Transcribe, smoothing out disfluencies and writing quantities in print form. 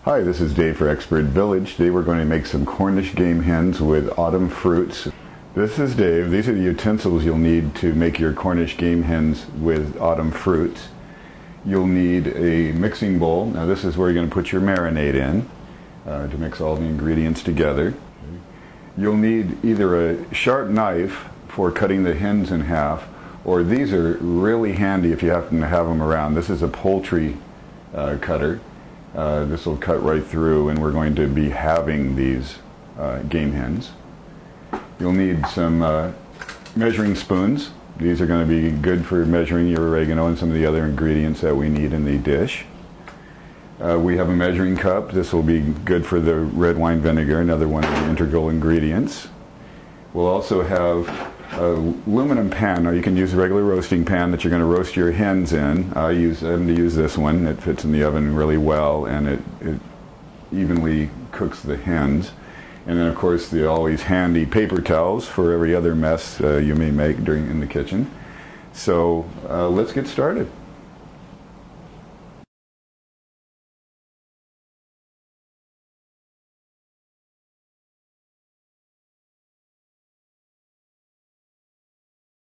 Hi, this is Dave for Expert Village. Today we're going to make some Cornish game hens with autumn fruits. This is Dave. These are the utensils you'll need to make your Cornish game hens with autumn fruits. You'll need a mixing bowl. Now this is where you're going to put your marinade in to mix all the ingredients together. You'll need either a sharp knife for cutting the hens in half, or these are really handy if you happen to have them around. This is a poultry cutter. This will cut right through, and we're going to be halving these game hens. You'll need some measuring spoons. These are going to be good for measuring your oregano and some of the other ingredients that we need in the dish. We have a measuring cup. This will be good for the red wine vinegar, another one of the integral ingredients. We'll also have an aluminum pan. Now you can use a regular roasting pan that you're going to roast your hens in. I happen to use this one. It fits in the oven really well, and it evenly cooks the hens. And then of course the always handy paper towels for every other mess you may make in the kitchen. So let's get started.